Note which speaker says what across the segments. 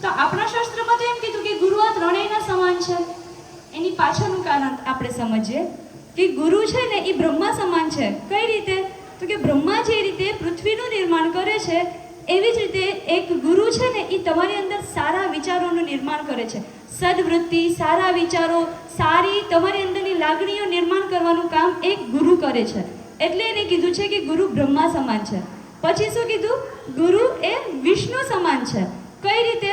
Speaker 1: તો આપણા શાસ્ત્રમાં તો એમ કીધું કે ગુરુ આ ત્રણેયના સમાન છે. એની પાછળનું કારણ આપણે સમજીએ કે ગુરુ છે ને એ બ્રહ્મા સમાન છે. કઈ રીતે? તો કે બ્રહ્મા જે રીતે પૃથ્વીનું નિર્માણ કરે છે એવી જ રીતે એક ગુરુ છે ને એ તમારી અંદર સારા વિચારોનું નિર્માણ કરે છે. સદવૃત્તિ, સારા વિચારો, સારી તમારી અંદરની લાગણીઓ નિર્માણ કરવાનું કામ એક ગુરુ કરે છે. એટલે એને કીધું છે કે ગુરુ બ્રહ્મા સમાન છે. પછી શું કીધું? ગુરુ એ વિષ્ણુ સમાન છે. કઈ રીતે?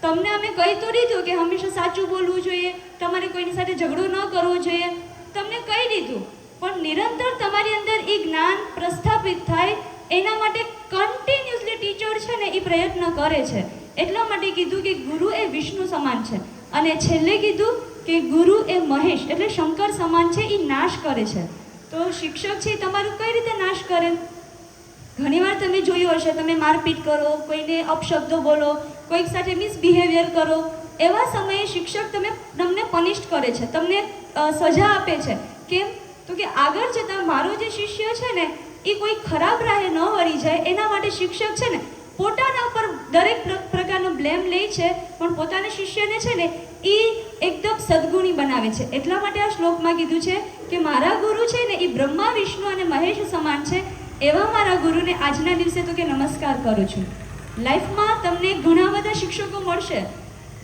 Speaker 1: તમને અમે કહી તો દીધું કે હંમેશા સાચું બોલવું જોઈએ, તમારે કોઈની સાથે ઝઘડો ન કરવો જોઈએ, તમને કહી દીધું. પણ નિરંતર તમારી અંદર એ જ્ઞાન પ્રસ્થાપિત થાય એના માટે કન્ટિન્યુઅસલી ટીચર છે ને એ પ્રયત્ન કરે છે. એટલા માટે કીધું કે ગુરુ એ વિષ્ણુ સમાન છે. અને છેલ્લે કીધું કે ગુરુ એ મહેશ એટલે શંકર સમાન છે, એ નાશ કરે છે. તો શિક્ષક છે તમારું કઈ રીતે નાશ કરે? ઘણીવાર તમે જોયું હશે, તમે મારપીટ કરો, કોઈને અપશબ્દો બોલો, કોઈક સાથે મિસબિહેવિયર કરો, એવા સમયે શિક્ષક તમને પનિશ કરે છે, તમને સજા આપે છે. કેમ? તો કે આગળ જતાં મારો જે શિષ્ય છે ને એ કોઈ ખરાબ રાહે ન વળી જાય એના માટે શિક્ષક છે ને પોતાના ઉપર દરેક પ્રકારનો બ્લેમ લે છે, પણ પોતાના શિષ્યને છે ને એ એકદમ સદગુણી બનાવે છે. એટલા માટે આ શ્લોકમાં કીધું છે કે મારા ગુરુ છે ને એ બ્રહ્મા, વિષ્ણુ અને મહેશ સમાન છે. એવા મારા ગુરુને આજના દિવસે તો કે નમસ્કાર કરું છું. લાઈફમાં તમને ઘણા બધા શિક્ષકો મળશે.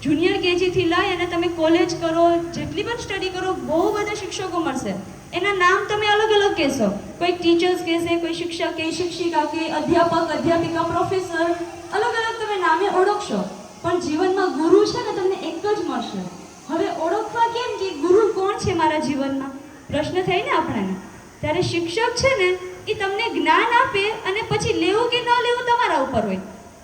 Speaker 1: જુનિયર કેજીથી લઈ અને તમે કોલેજ કરો, જેટલી પણ સ્ટડી કરો, બહુ બધા શિક્ષકો મળશે. એના નામ તમે અલગ અલગ કહેશો. કોઈ ટીચર્સ કહેશે, કોઈ શિક્ષક કે શિક્ષિકા કે અધ્યાપક, અધ્યાપિકા, પ્રોફેસર, અલગ અલગ તમે નામે ઓળખશો. પણ જીવનમાં ગુરુ છે ને તમને એક જ મળશે. હવે ઓળખવા કેમ કે ગુરુ કોણ છે મારા જીવનમાં? પ્રશ્ન થાય ને આપણને. ત્યારે શિક્ષક છે ને એ તમને જ્ઞાન આપે અને પછી લેવું કે ન લેવું તમારા ઉપર હોય.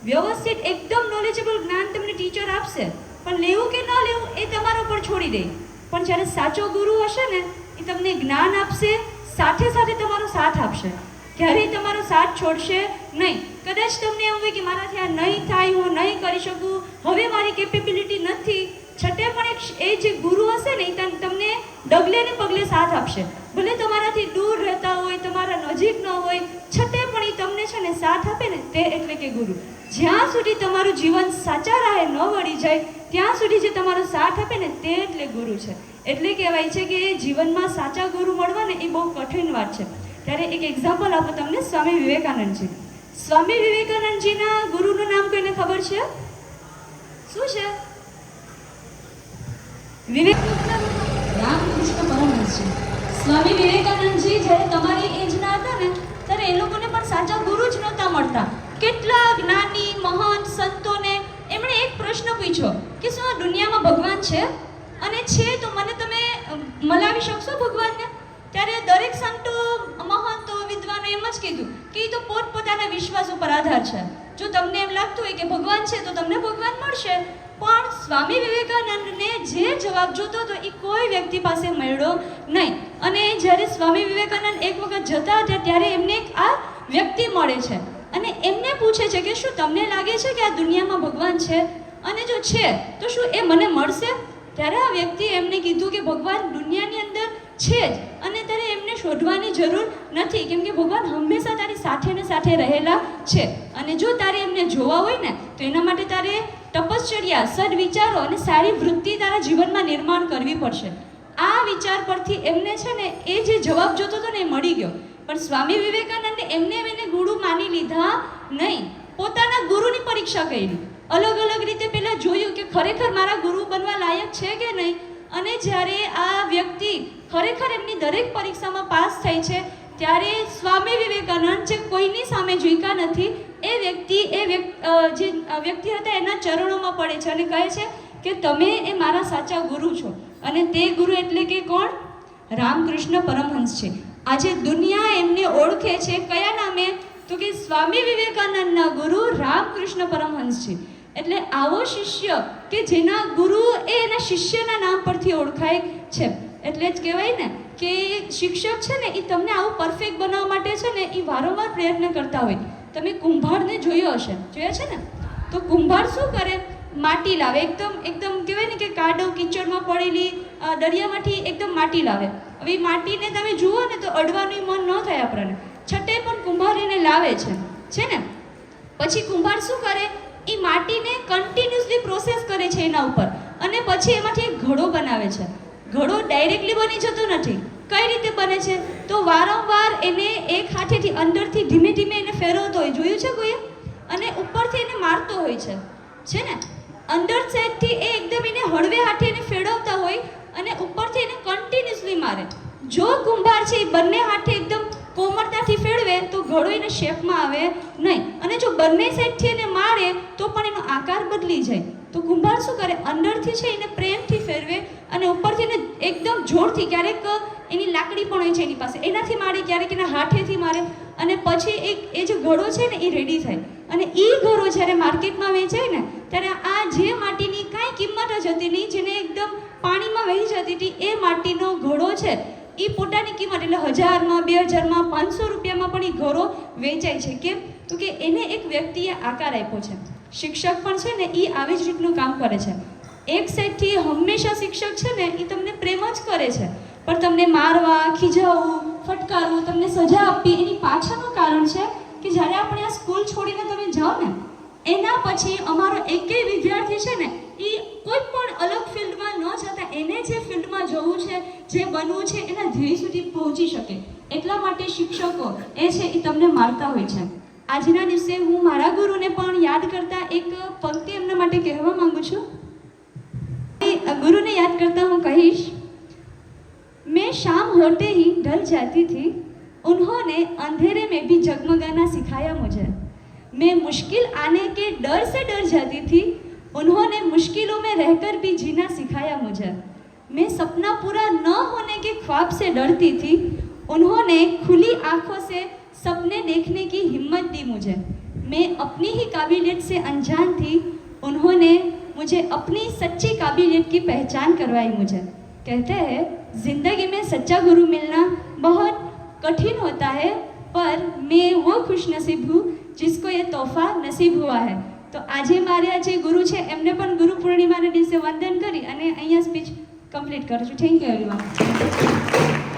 Speaker 1: વ્યવસ્થિત એકદમ નોલેજેબલ જ્ઞાન તમને ટીચર આપશે, પણ લેવું કે ન લેવું એ તમારા ઉપર છોડી દે. પણ જ્યારે સાચો ગુરુ હશે ને એ તમને જ્ઞાન આપશે, સાથે સાથે તમારો સાથ આપશે. ક્યારેય તમારો સાથ છોડશે નહીં. કદાચ તમને એવું હોય કે મારાથી આ નહીં થાય, હું નહીં કરી શકું, હવે મારી કેપેબિલિટી નથી, છતાં પણ એ જે ગુરુ હશે ને એ તમને ડગલે ને પગલે સાથ આપશે. ભલે તમારાથી દૂર રહેતા હોય, તમારા નજીક ન હોય, છતાં પણ એ તમને છે ને સાથ આપે ને તે એટલે કે ગુરુ. જ્યાં સુધી તમારું જીવન સાચા રાહે ન વળી જાય ત્યાં સુધી જે તમારો સાથ આપે ને તે એટલે ગુરુ છે. એટલે કહેવાય છે કે જીવનમાં સાચા ગુરુ મળવા ને એ બહુ કઠિન વાત છે. ત્યારે એક એક્ઝામ્પલ આપો તમને, સ્વામી વિવેકાનંદજી. સ્વામી વિવેકાનંદજીના ગુરુનું નામ કોઈને ખબર છે? શું છે? રામકૃષ્ણ પરમહંસજી. સ્વામી વિવેકાનંદજી જ્યારે તમારી એજના હતા ને ત્યારે એ લોકોને પણ સાચા ગુરુ જ નહોતા મળતા. કેટલા જ્ઞાની મહાન સંતોને એમણે એક પ્રશ્ન પૂછ્યો કે શું આ દુનિયામાં ભગવાન છે? અને છે તો મને તમે મલાવી શકશો ભગવાનને? ત્યારે દરેક સંતો, મહંતો, વિદ્વાનો એમ જ કીધું કે એ તો પોતપોતાના વિશ્વાસ ઉપર આધાર છે. જો તમને એમ લાગતું હોય કે ભગવાન છે તો તમને ભગવાન મળશે. પણ સ્વામી વિવેકાનંદને જે જવાબ જોતો હતો એ કોઈ વ્યક્તિ પાસે મળ્યો નહીં. અને જ્યારે સ્વામી વિવેકાનંદ એક વખત જતા હતા ત્યારે એમને એક આ વ્યક્તિ મળે છે અને એમને પૂછે છે કે શું તમને લાગે છે કે આ દુનિયામાં ભગવાન છે? અને જો છે તો શું એ મને મળશે? ત્યારે આ વ્યક્તિ એમને કીધું કે ભગવાન દુનિયાની અંદર છે જ અને ત્યારે એમને શોધવાની જરૂર નથી, કેમ કે ભગવાન હંમેશા તારી સાથે ને સાથે રહેલા છે. અને જો તારે એમને જોવા હોય ને તો એના માટે તારે તપશ્ચર્યા, સદવિચારો અને સારી વૃત્તિ તારા જીવનમાં નિર્માણ કરવી પડશે. આ વિચાર પરથી એમને છે ને એ જે જવાબ જોતો હતો ને એ મળી ગયો. પણ સ્વામી વિવેકાનંદે એમને ગુરુ માની લીધા નહીં, પોતાના ગુરુની પરીક્ષા કરી. અલગ અલગ રીતે પહેલાં જોયું કે ખરેખર મારા ગુરુ બનવા લાયક છે કે નહીં. અને જ્યારે આ વ્યક્તિ ખરેખર એમની દરેક પરીક્ષામાં પાસ થઈ છે ત્યારે સ્વામી વિવેકાનંદ જે કોઈની સામે ઝૂક્યા નથી, એ વ્યક્તિ હતા એના ચરણોમાં પડે છે અને કહે છે કે તમે એ મારા સાચા ગુરુ છો. અને તે ગુરુ એટલે કે કોણ? રામકૃષ્ણ પરમહંસ છે. આજે દુનિયા એમને ઓળખે છે કયા નામે? તો કે સ્વામી વિવેકાનંદના ગુરુ રામકૃષ્ણ પરમહંસ છે. એટલે આવો શિષ્ય કે જેના ગુરુ એ એના શિષ્યના નામ પરથી ઓળખાય છે. એટલે જ કહેવાય ને કે શિક્ષક છે ને એ તમને આવું પરફેક્ટ બનાવવા માટે છે ને એ વારંવાર પ્રયત્ન કરતા હોય. તમે કુંભારને જોયો હશે, જોયા છે ને? તો કુંભાર શું કરે? માટી લાવે, એકદમ કહેવાય ને કે કાદવ કીચડમાં પડેલી દરિયામાંથી એકદમ માટી લાવે. હવે એ માટીને તમે જુઓ ને તો અડવાનું મન ન થાય આપણને, છતાંય પણ કુંભાર એને લાવે છે ને? પછી કુંભાર શું કરે? એ માટીને કન્ટિન્યુઅસલી પ્રોસેસ છે એના ઉપર અને પછી એમાંથી એક ઘડો બનાવે છે. ઘડો ડાયરેક્ટલી બની જતો નથી. કઈ રીતે બને છે? તો વારંવાર એને એક હાથેથી અંદરથી ધીમે ધીમે એને ફેરવતો હોય, જોયું છે કોઈએ? અને ઉપરથી એને મારતો હોય છે ને? અંદર સાઈડથી એ એકદમ એને હળવે હાથે એને ફેરવતા હોય અને ઉપરથી એને કન્ટિન્યુઅસલી મારે. જો કુંભાર છે એ બંને હાથે એકદમ કોમળતાથી ફેરવે તો ઘડો એને શેપમાં આવે નહીં, અને જો બંને સાઈડથી એને મારે તો પણ એનો આકાર બદલી જાય. તો કુંભાર શું કરે? અંદરથી છે એને પ્રેમથી ફેરવે અને ઉપરથી એને એકદમ જોરથી, ક્યારેક એની લાકડી પણ હોય છે એની પાસે, એનાથી મારે, ક્યારેક એના હાથેથી મારે, અને પછી એ જે ઘડો છે ને એ રેડી થાય. અને એ ઘડો જ્યારે માર્કેટમાં વેચાય ને ત્યારે આ જે માટીની કાંઈ કિંમત જ હતી નહીં, જેને એકદમ પાણીમાં વહી જતી હતી, એ માટીનો ઘડો છે એ પોતાની કિંમત એટલે 1000માં, 2000માં, 500 રૂપિયામાં પણ એ ઘડો વેચાય છે. કેમ? તો કે એને એક વ્યક્તિએ આકાર આપ્યો છે. શિક્ષક પણ છે ને એ આવી જ રીતનું કામ કરે છે. એક સાઈડથી હંમેશા શિક્ષક છે ને એ તમને પ્રેમ જ કરે છે, પણ તમને મારવા, ખીજાવવું, ફટકારવું, તમને સજા આપવી એની પાછળનું કારણ છે કે જ્યારે આપણે આ સ્કૂલ છોડીને તમે જાઓ ને એના પછી અમારો એકેય વિદ્યાર્થી છે ને એ કોઈ પણ અલગ ફિલ્ડમાં ન જતા એને જે ફિલ્ડમાં જવું છે, જે બનવું છે એના ધ્યેય સુધી પહોંચી શકે. એટલા માટે શિક્ષકો એ છે એ તમને મારતા હોય છે. આજના દિવસે હું મારા ગુરુને પણ યાદ કરતા એક પંક્તિ એમના માટે કહેવા માંગુ છું. ગુરુને યાદ કરતા હું કહીશ, मैं शाम होते ही ढल जाती थी, उन्होंने अंधेरे में भी जगमगाना सिखाया मुझे. मैं मुश्किल आने के डर से डर जाती थी, उन्होंने मुश्किलों में रहकर भी जीना सिखाया मुझे. मैं सपना पूरा न होने के ख्वाब से डरती थी, उन्होंने खुली आंखों से सपने देखने की हिम्मत दी मुझे. मैं अपनी ही काबिलियत से अनजान थी, उन्होंने मुझे अपनी सच्ची काबिलियत की पहचान करवाई मुझे. कहते हैं जिंदगी में सच्चा गुरु मिलना बहुत कठिन होता है, पर मैं वो खुशनसीब हूँ जिसको ये तोहफा नसीब हुआ है. તો આજે મારા જે ગુરુ છે એમને પણ ગુરુ પૂર્ણિમાના દિવસે વંદન કરી અને અહીંયા સ્પીચ કમ્પ્લીટ કરું છું. Thank you everyone.